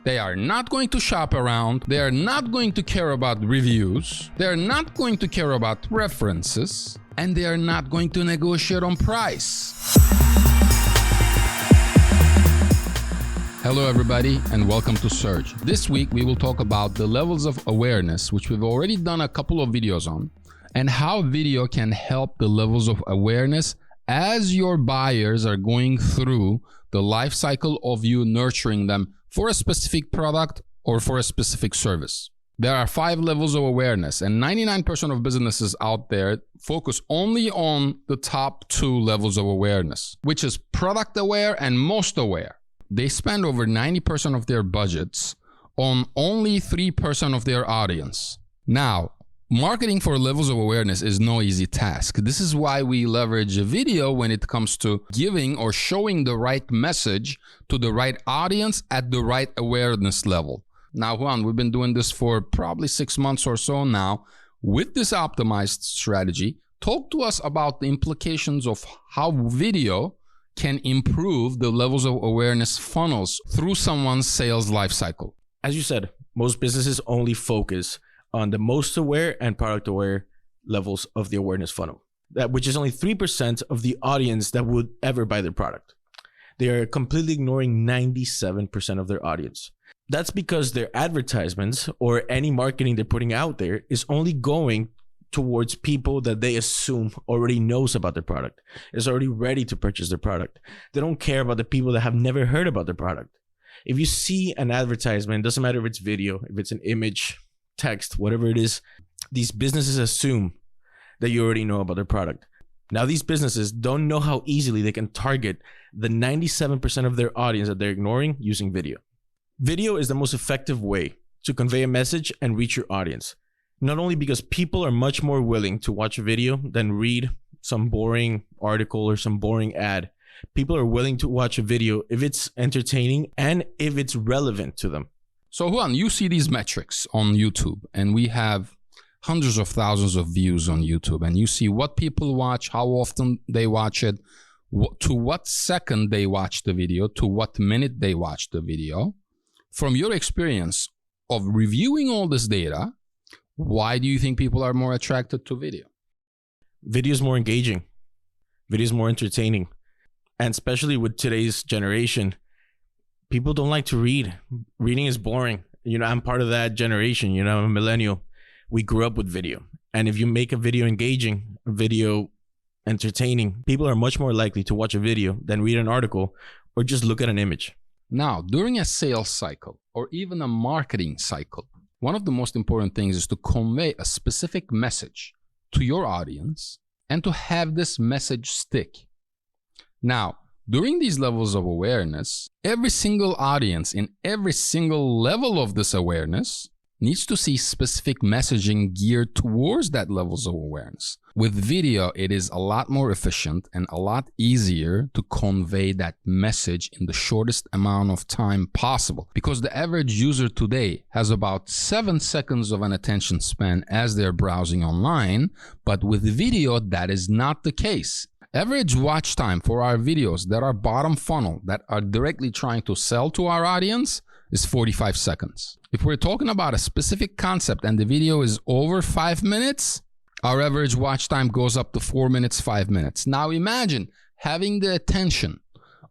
They are not going to shop around. They are not going to care about reviews. They are not going to care about references. And they are not going to negotiate on price. Hello everybody and welcome to Surge. This week we will talk about the levels of awareness, which we've already done a couple of videos on, and how video can help the levels of awareness as your buyers are going through the life cycle of you nurturing them for a specific product or for a specific service. There are 5 levels of awareness, and 99% of businesses out there focus only on the top 2 levels of awareness, which is product aware and most aware. They spend over 90% of their budgets on only 3% of their audience. Now, marketing for levels of awareness is no easy task. This is why we leverage a video when it comes to giving or showing the right message to the right audience at the right awareness level. Now, Juan, we've been doing this for probably 6 months or so now. With this optimized strategy, talk to us about the implications of how video can improve the levels of awareness funnels through someone's sales life cycle. As you said, most businesses only focus on the most aware and product aware levels of the awareness funnel, which is only 3% of the audience that would ever buy their product. They are completely ignoring 97% of their audience. That's because their advertisements or any marketing they're putting out there is only going towards people that they assume already knows about their product, is already ready to purchase their product. They don't care about the people that have never heard about their product. If you see an advertisement, doesn't matter if it's video, if it's an image, text, whatever it is, these businesses assume that you already know about their product. Now, these businesses don't know how easily they can target the 97% of their audience that they're ignoring using video. Video is the most effective way to convey a message and reach your audience. Not only because people are much more willing to watch a video than read some boring article or some boring ad. People are willing to watch a video if it's entertaining and if it's relevant to them. So Juan, you see these metrics on YouTube, and we have hundreds of thousands of views on YouTube, and you see what people watch, how often they watch it, to what second they watch the video, to what minute they watch the video. From your experience of reviewing all this data, why do you think people are more attracted to video? Video is more engaging. Video is more entertaining. And especially with today's generation, people don't like to read. Reading is boring. You know, I'm part of that generation. You know, I'm a millennial. We grew up with video. And if you make a video engaging, a video entertaining, people are much more likely to watch a video than read an article or just look at an image. Now, during a sales cycle or even a marketing cycle, one of the most important things is to convey a specific message to your audience and to have this message stick. Now, during these levels of awareness, every single audience in every single level of this awareness needs to see specific messaging geared towards that levels of awareness. With video, it is a lot more efficient and a lot easier to convey that message in the shortest amount of time possible, because the average user today has about 7 seconds of an attention span as they're browsing online, but with video, that is not the case. Average watch time for our videos that are bottom funnel, that are directly trying to sell to our audience, is 45 seconds. If we're talking about a specific concept and the video is over 5 minutes, our average watch time goes up to 4 minutes, 5 minutes. Now imagine having the attention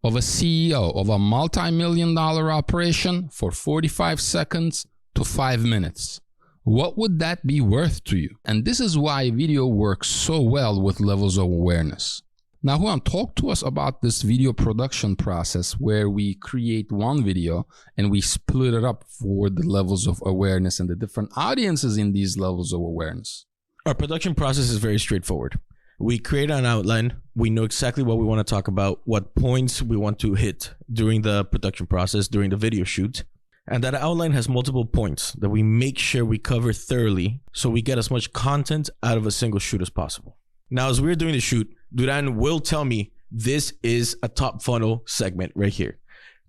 of a CEO of a multi-million-dollar operation for 45 seconds to 5 minutes. What would that be worth to you? And this is why video works so well with levels of awareness. Now, Juan, talk to us about this video production process where we create one video and we split it up for the levels of awareness and the different audiences in these levels of awareness. Our production process is very straightforward. We create an outline. We know exactly what we want to talk about, what points we want to hit during the production process, during the video shoot. And that outline has multiple points that we make sure we cover thoroughly so we get as much content out of a single shoot as possible. Now, as we're doing the shoot, Duran will tell me this is a top funnel segment right here.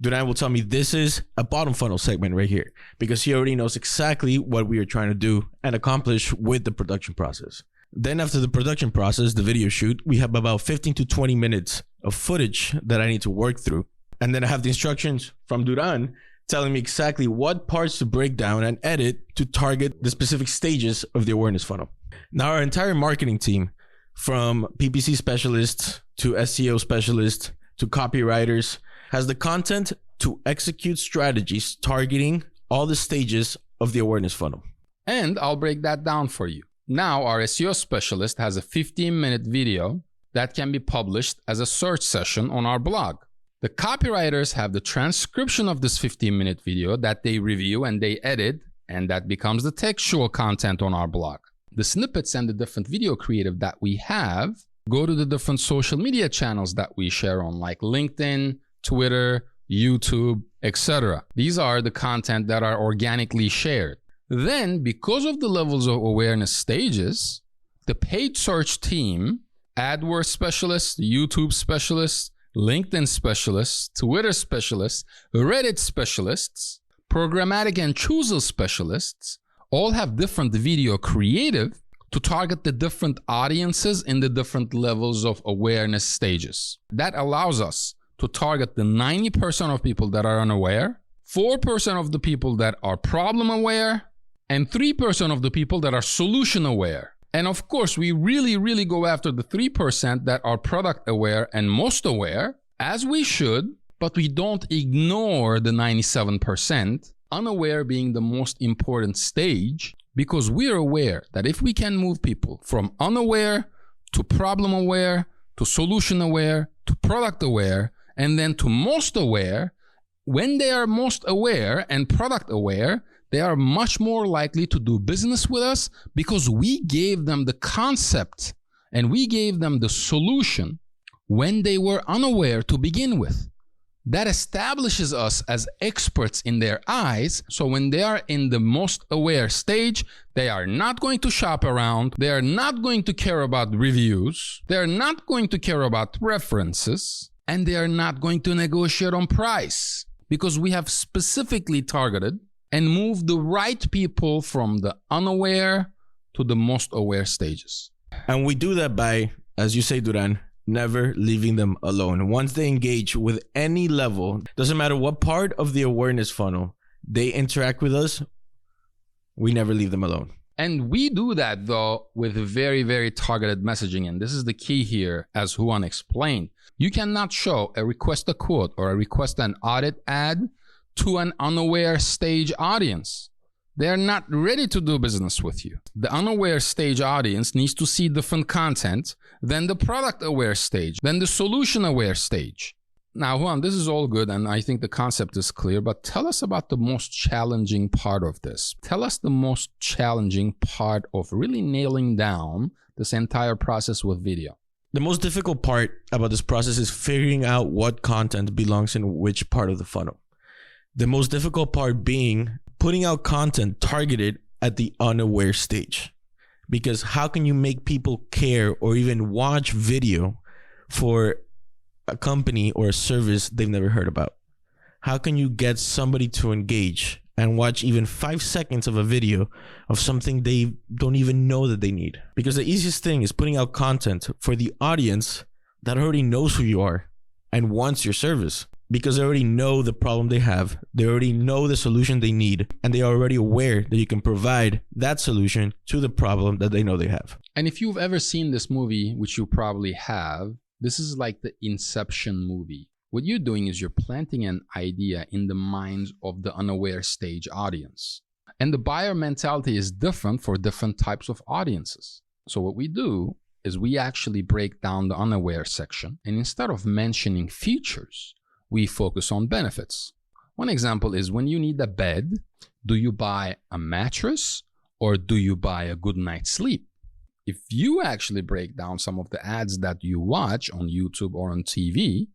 Duran will tell me this is a bottom funnel segment right here, because he already knows exactly what we are trying to do and accomplish with the production process. Then after the production process, the video shoot, we have about 15 to 20 minutes of footage that I need to work through. And then I have the instructions from Duran telling me exactly what parts to break down and edit to target the specific stages of the awareness funnel. Now, our entire marketing team, from PPC specialists to SEO specialists to copywriters, has the content to execute strategies targeting all the stages of the awareness funnel. And I'll break that down for you. Now, our SEO specialist has a 15-minute video that can be published as a search session on our blog. The copywriters have the transcription of this 15-minute video that they review and they edit, and that becomes the textual content on our blog. The snippets and the different video creative that we have go to the different social media channels that we share on, like LinkedIn, Twitter, YouTube, etc. These are the content that are organically shared. Then, because of the levels of awareness stages, the paid search team, AdWords specialists, YouTube specialists, LinkedIn specialists, Twitter specialists, Reddit specialists, programmatic and choosal specialists all have different video creative to target the different audiences in the different levels of awareness stages. That allows us to target the 90% of people that are unaware, 4% of the people that are problem aware, and 3% of the people that are solution aware. And of course, we really go after the 3% that are product aware and most aware, as we should, but we don't ignore the 97%, unaware being the most important stage, because we're aware that if we can move people from unaware to problem aware to solution aware to product aware and then to most aware, when they are most aware and product aware, they are much more likely to do business with us because we gave them the concept and we gave them the solution when they were unaware to begin with. That establishes us as experts in their eyes. So when they are in the most aware stage, they are not going to shop around. They are not going to care about reviews. They are not going to care about references. And they are not going to negotiate on price, because we have specifically targeted and moved the right people from the unaware to the most aware stages. And we do that by, as you say, Duran, never leaving them alone. Once they engage with any level, doesn't matter what part of the awareness funnel they interact with us, we never leave them alone. And we do that, though, with very targeted messaging. And this is the key here, as Juan explained. You cannot show a request a quote or a request an audit ad to an unaware stage audience. They're not ready to do business with you. The unaware stage audience needs to see different content than the product aware stage, than the solution aware stage. Now, Juan, this is all good, and I think the concept is clear, but tell us about the most challenging part of this. Tell us the most challenging part of really nailing down this entire process with video. The most difficult part about this process is figuring out what content belongs in which part of the funnel. The most difficult part being putting out content targeted at the unaware stage. Because how can you make people care or even watch video for a company or a service they've never heard about? How can you get somebody to engage and watch even 5 seconds of a video of something they don't even know that they need? Because the easiest thing is putting out content for the audience that already knows who you are and wants your service. Because they already know the problem they have, they already know the solution they need, and they are already aware that you can provide that solution to the problem that they know they have. And if you've ever seen this movie, which you probably have, this is like the Inception movie. What you're doing is you're planting an idea in the minds of the unaware stage audience. And the buyer mentality is different for different types of audiences. So what we do is we actually break down the unaware section, and instead of mentioning features, we focus on benefits. One example is when you need a bed, do you buy a mattress or do you buy a good night's sleep? If you actually break down some of the ads that you watch on YouTube or on TV,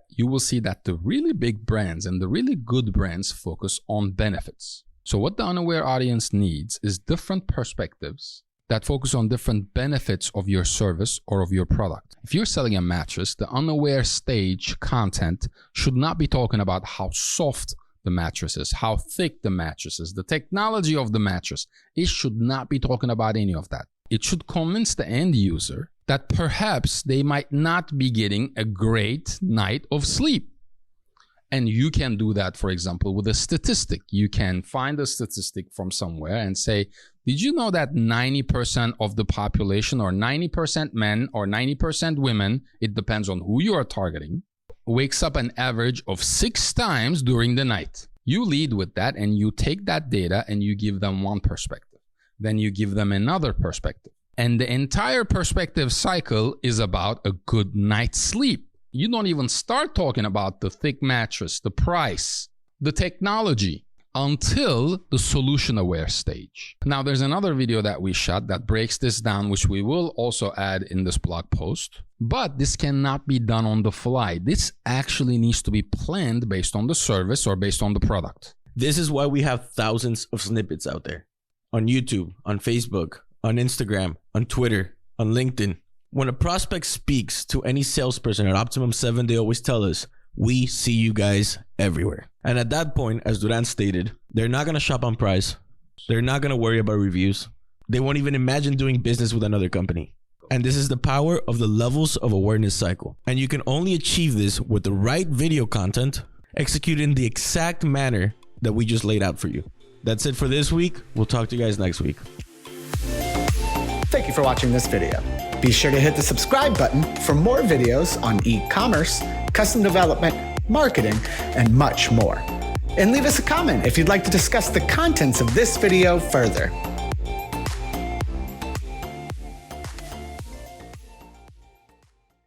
you will see that the really big brands and the really good brands focus on benefits. So what the unaware audience needs is different perspectives that focus on different benefits of your service or of your product. If you're selling a mattress, the unaware stage content should not be talking about how soft the mattress is, how thick the mattress is, the technology of the mattress. It should not be talking about any of that. It should convince the end user that perhaps they might not be getting a great night of sleep. And you can do that, for example, with a statistic. You can find a statistic from somewhere and say, did you know that 90% of the population, or 90% men or 90% women, it depends on who you are targeting, wakes up an average of 6 times during the night. You lead with that and you take that data and you give them one perspective. Then you give them another perspective. And the entire perspective cycle is about a good night's sleep. You don't even start talking about the thick mattress, the price, the technology, until the solution-aware stage. Now, there's another video that we shot that breaks this down, which we will also add in this blog post. But this cannot be done on the fly. This actually needs to be planned based on the service or based on the product. This is why we have thousands of snippets out there. On YouTube, on Facebook, on Instagram, on Twitter, on LinkedIn. When a prospect speaks to any salesperson at Optimum 7, they always tell us, we see you guys everywhere. And at that point, as Duran stated, they're not going to shop on price. They're not going to worry about reviews. They won't even imagine doing business with another company. And this is the power of the levels of awareness cycle. And you can only achieve this with the right video content executed in the exact manner that we just laid out for you. That's it for this week. We'll talk to you guys next week. Thank you for watching this video. Be sure to hit the subscribe button for more videos on e-commerce, custom development, marketing, and much more. And leave us a comment if you'd like to discuss the contents of this video further.